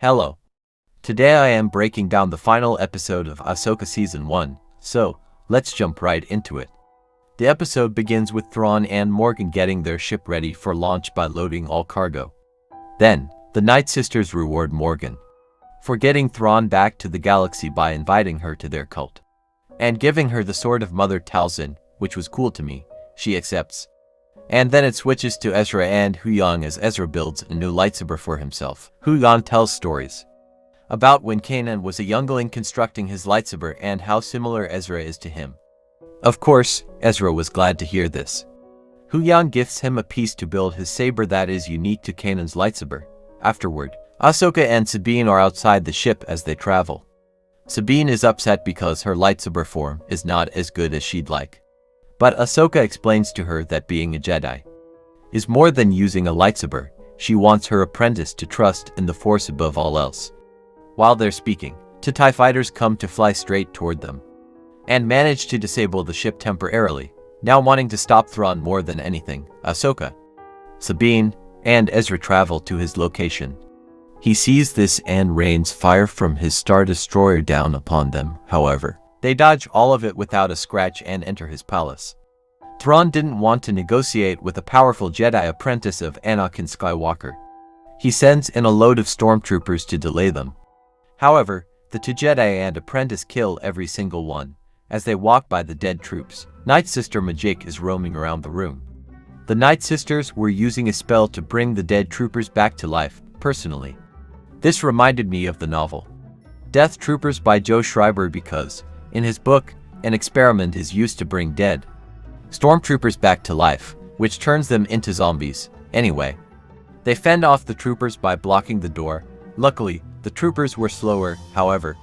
Hello. Today I am breaking down the final episode of Ahsoka Season 1, so let's jump right into it. The episode begins with Thrawn and Morgan getting their ship ready for launch by loading all cargo. Then, the Night Sisters reward Morgan for getting Thrawn back to the galaxy by inviting her to their cult and giving her the sword of Mother Talzin, which was cool to me. She accepts. And then it switches to Ezra and Huyang as Ezra builds a new lightsaber for himself. Huyang tells stories about when Kanan was a youngling constructing his lightsaber and how similar Ezra is to him. Of course, Ezra was glad to hear this. Huyang gifts him a piece to build his saber that is unique to Kanan's lightsaber. Afterward, Ahsoka and Sabine are outside the ship as they travel. Sabine is upset because her lightsaber form is not as good as she'd like. But Ahsoka explains to her that being a Jedi is more than using a lightsaber. She wants her apprentice to trust in the Force above all else. While they're speaking, two TIE fighters come to fly straight toward them and manage to disable the ship temporarily. Now wanting to stop Thrawn more than anything, Ahsoka, Sabine, and Ezra travel to his location. He sees this and rains fire from his Star Destroyer down upon them. However, they dodge all of it without a scratch and enter his palace. Thrawn didn't want to negotiate with a powerful Jedi apprentice of Anakin Skywalker. He sends in a load of stormtroopers to delay them. However, the two Jedi and apprentice kill every single one. As they walk by the dead troops, Night Sister Majik is roaming around the room. The Night Sisters were using a spell to bring the dead troopers back to life. Personally, this reminded me of the novel Death Troopers by Joe Schreiber because, in his book, an experiment is used to bring dead stormtroopers back to life, which turns them into zombies. Anyway, they fend off the troopers by blocking the door. Luckily, the troopers were slower. However,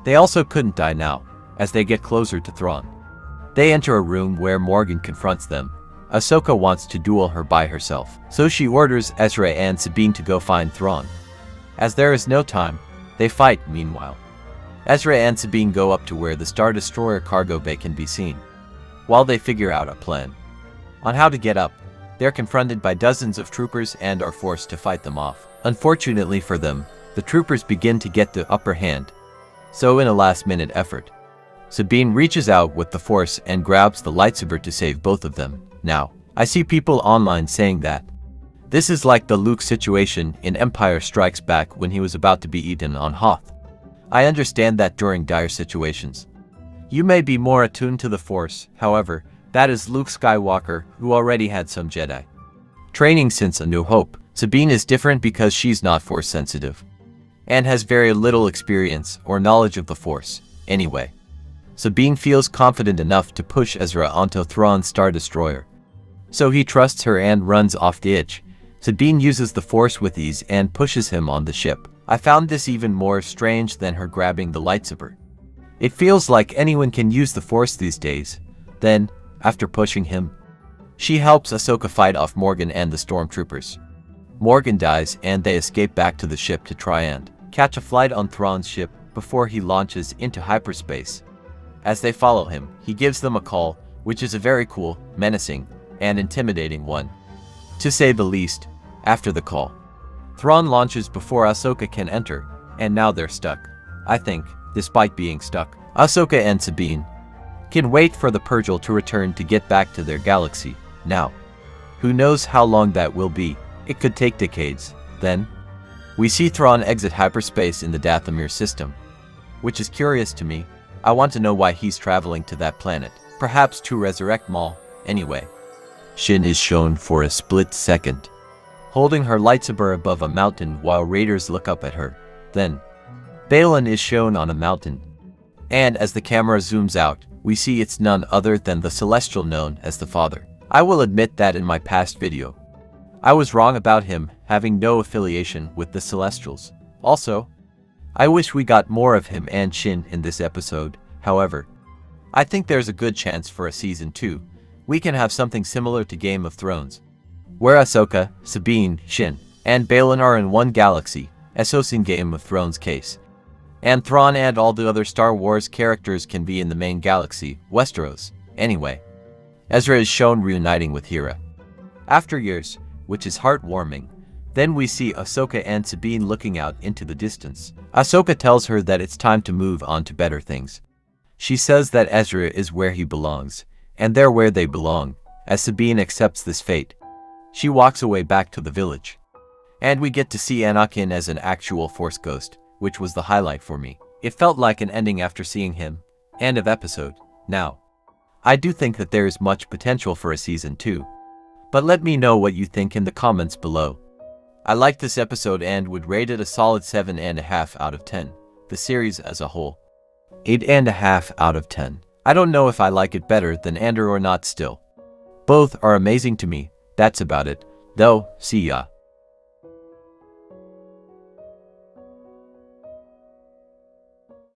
they also couldn't die now, as they get closer to Thrawn. They enter a room where Morgan confronts them. Ahsoka wants to duel her by herself, so she orders Ezra and Sabine to go find Thrawn. As there is no time, they fight. Meanwhile, Ezra and Sabine go up to where the Star Destroyer cargo bay can be seen. While they figure out a plan on how to get up, they're confronted by dozens of troopers and are forced to fight them off. Unfortunately for them, the troopers begin to get the upper hand. So in a last-minute effort, Sabine reaches out with the Force and grabs the lightsaber to save both of them. Now, I see people online saying that this is like the Luke situation in Empire Strikes Back when he was about to be eaten on Hoth. I understand that during dire situations, you may be more attuned to the Force. However, that is Luke Skywalker, who already had some Jedi training since A New Hope. Sabine is different because she's not Force sensitive and has very little experience or knowledge of the Force. Anyway, Sabine feels confident enough to push Ezra onto Thrawn's Star Destroyer, so he trusts her and runs off the edge. Sabine uses the Force with ease and pushes him on the ship. I found this even more strange than her grabbing the lightsaber. It feels like anyone can use the Force these days. Then, after pushing him, she helps Ahsoka fight off Morgan and the stormtroopers. Morgan dies and they escape back to the ship to try and catch a flight on Thrawn's ship before he launches into hyperspace. As they follow him, he gives them a call, which is a very cool, menacing, and intimidating one, to say the least. After the call, Thrawn launches before Ahsoka can enter, and now they're stuck. I think, despite being stuck, Ahsoka and Sabine can wait for the Purgil to return to get back to their galaxy. Now, who knows how long that will be? It could take decades. Then, we see Thrawn exit hyperspace in the Dathomir system, which is curious to me. I want to know why he's traveling to that planet. Perhaps to resurrect Maul. Anyway, Shin is shown for a split second, holding her lightsaber above a mountain while raiders look up at her. Then, Baylan is shown on a mountain, and as the camera zooms out, we see it's none other than the Celestial known as the Father. I will admit that in my past video, I was wrong about him having no affiliation with the Celestials. Also, I wish we got more of him and Shin in this episode. However, I think there's a good chance for a season 2. We can have something similar to Game of Thrones, where Ahsoka, Sabine, Shin, and Baylan are in one galaxy, as in Game of Thrones case. And Thrawn and all the other Star Wars characters can be in the main galaxy, Westeros. Anyway, Ezra is shown reuniting with Hera after years, which is heartwarming. Then we see Ahsoka and Sabine looking out into the distance. Ahsoka tells her that it's time to move on to better things. She says that Ezra is where he belongs, and they're where they belong. As Sabine accepts this fate, she walks away back to the village. And we get to see Anakin as an actual Force ghost, which was the highlight for me. It felt like an ending after seeing him. End of episode. Now, I do think that there is much potential for a season 2. But let me know what you think in the comments below. I liked this episode and would rate it a solid 7.5 out of 10. The series as a whole, 8.5 out of 10. I don't know if I like it better than Andor or not still. Both are amazing to me. That's about it, though. See ya.